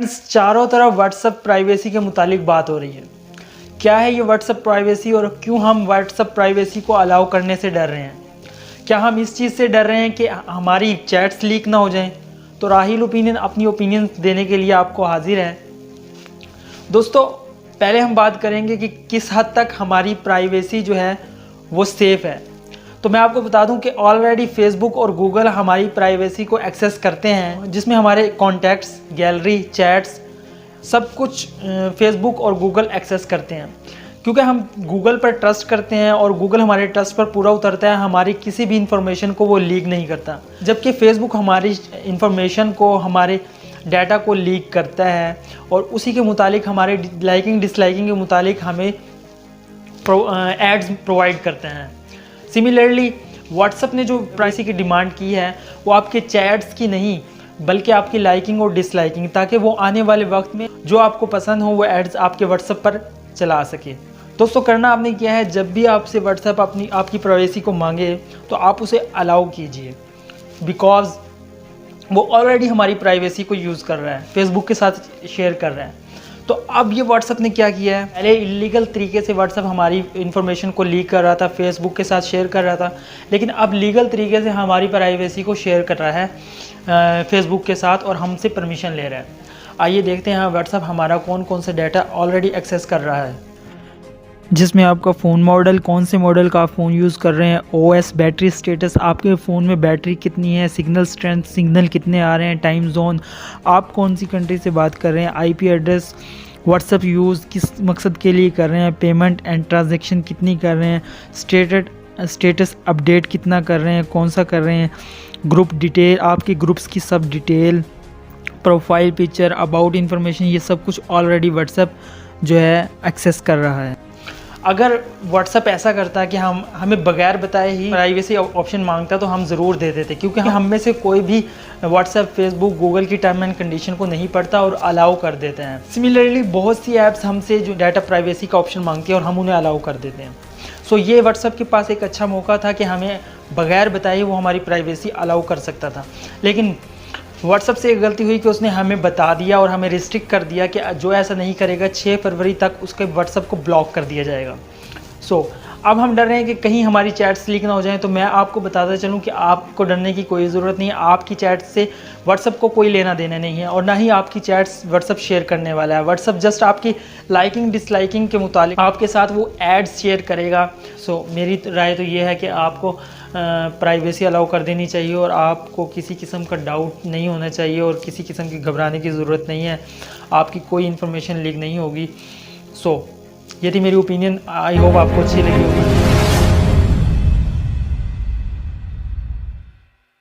Friends, चारों तरफ WhatsApp privacy के मुतालिक बात हो रही है। क्या है ये व्हाट्सएप प्राइवेसी और क्यों हम व्हाट्सएप प्राइवेसी को अलाउ करने से डर रहे हैं? क्या हम इस चीज़ से डर रहे हैं कि हमारी चैट्स लीक ना हो जाएं? तो राहिल ओपिनियन अपनी ओपिनियन देने के लिए आपको हाजिर है। दोस्तों, पहले हम बात करेंगे कि किस हद तक हमारी प्राइवेसी जो है वो सेफ़ है। तो मैं आपको बता दूं कि ऑलरेडी फेसबुक और गूगल हमारी प्राइवेसी को एक्सेस करते हैं, जिसमें हमारे कॉन्टैक्ट्स, गैलरी, चैट्स सब कुछ फेसबुक और गूगल एक्सेस करते हैं। क्योंकि हम गूगल पर ट्रस्ट करते हैं और गूगल हमारे ट्रस्ट पर पूरा उतरता है, हमारी किसी भी इंफॉर्मेशन को वो लीक नहीं करता। जबकि फेसबुक हमारी इंफॉर्मेशन को, हमारे डाटा को लीक करता है और उसी के मुतालिक हमारे लाइकिंग डिसलाइकिंग के मुतालिक हमें एड्स प्रोवाइड करते हैं। सिमिलरली व्हाट्सएप ने जो प्राइवेसी की डिमांड की है वो आपके चैट्स की नहीं बल्कि आपकी लाइकिंग और डिसलाइकिंग, ताकि वो आने वाले वक्त में जो आपको पसंद हो वो एड्स आपके व्हाट्सएप पर चला सके। दोस्तों, करना आपने क्या है, जब भी आपसे व्हाट्सएप आपकी प्राइवेसी को मांगे तो आप उसे अलाउ कीजिए, बिकॉज वो ऑलरेडी हमारी प्राइवेसी को यूज़ कर रहा है, फेसबुक के साथ शेयर कर रहा है। तो अब ये व्हाट्सएप ने क्या किया है, पहले इलीगल तरीके से व्हाट्सएप हमारी इन्फॉर्मेशन को लीक कर रहा था, फेसबुक के साथ शेयर कर रहा था, लेकिन अब लीगल तरीके से हमारी प्राइवेसी को शेयर कर रहा है फेसबुक के साथ और हमसे परमिशन ले रहा है। आइए देखते हैं व्हाट्सएप हमारा कौन कौन से डाटा ऑलरेडी एक्सेस कर रहा है, जिसमें आपका फ़ोन मॉडल, कौन से मॉडल का आप फ़ोन यूज़ कर रहे हैं, ओएस, बैटरी स्टेटस, आपके फ़ोन में बैटरी कितनी है, सिग्नल स्ट्रेंथ, सिग्नल कितने आ रहे हैं, टाइम जोन, आप कौन सी कंट्री से बात कर रहे हैं, आईपी एड्रेस, व्हाट्सएप यूज़ किस मकसद के लिए कर रहे हैं, पेमेंट एंड ट्रांजैक्शन कितनी कर रहे हैं, स्टेटस अपडेट कितना कर रहे हैं, कौन सा कर रहे हैं, ग्रुप डिटेल, आपके ग्रुप्स की सब detail, profile picture, about information, ये सब कुछ ऑलरेडी व्हाट्सएप जो है एक्सेस कर रहा है। अगर व्हाट्सएप ऐसा करता है कि हमें बगैर बताए ही प्राइवेसी ऑप्शन मांगता तो हम ज़रूर दे देते, क्योंकि हम में से कोई भी व्हाट्सएप, फेसबुक, गूगल की टर्म एंड कंडीशन को नहीं पढ़ता और अलाउ कर देते हैं। सिमिलरली बहुत सी ऐप्स हमसे जो डाटा प्राइवेसी का ऑप्शन मांगती है और हम उन्हें अलाउ कर देते हैं। सो ये व्हाट्सएप के पास एक अच्छा मौका था कि हमें बगैर बताए वो हमारी प्राइवेसी अलाउ कर सकता था, लेकिन व्हाट्सएप से एक गलती हुई कि उसने हमें बता दिया और हमें रिस्ट्रिक्ट कर दिया कि जो ऐसा नहीं करेगा 6 फरवरी तक उसके व्हाट्सएप को ब्लॉक कर दिया जाएगा। अब हम डर रहे हैं कि कहीं हमारी चैट्स लीक ना हो जाएं। तो मैं आपको बताता चलूं कि आपको डरने की कोई ज़रूरत नहीं है। आपकी चैट से व्हाट्सएप को कोई लेना देना नहीं है और ना ही आपकी चैट्स व्हाट्सएप शेयर करने वाला है। व्हाट्सएप जस्ट आपकी लाइकिंग डिसलाइकिंग के मुतालिक आपके साथ वो एड्स शेयर करेगा। मेरी राय तो ये है कि आपको प्राइवेसी अलाउ कर देनी चाहिए और आपको किसी किस्म का डाउट नहीं होना चाहिए और किसी किस्म की घबराने की ज़रूरत नहीं है। आपकी कोई इन्फॉर्मेशन लीक नहीं होगी। ये थी मेरी ओपिनियन। आई होप आपको अच्छी लगी होगी।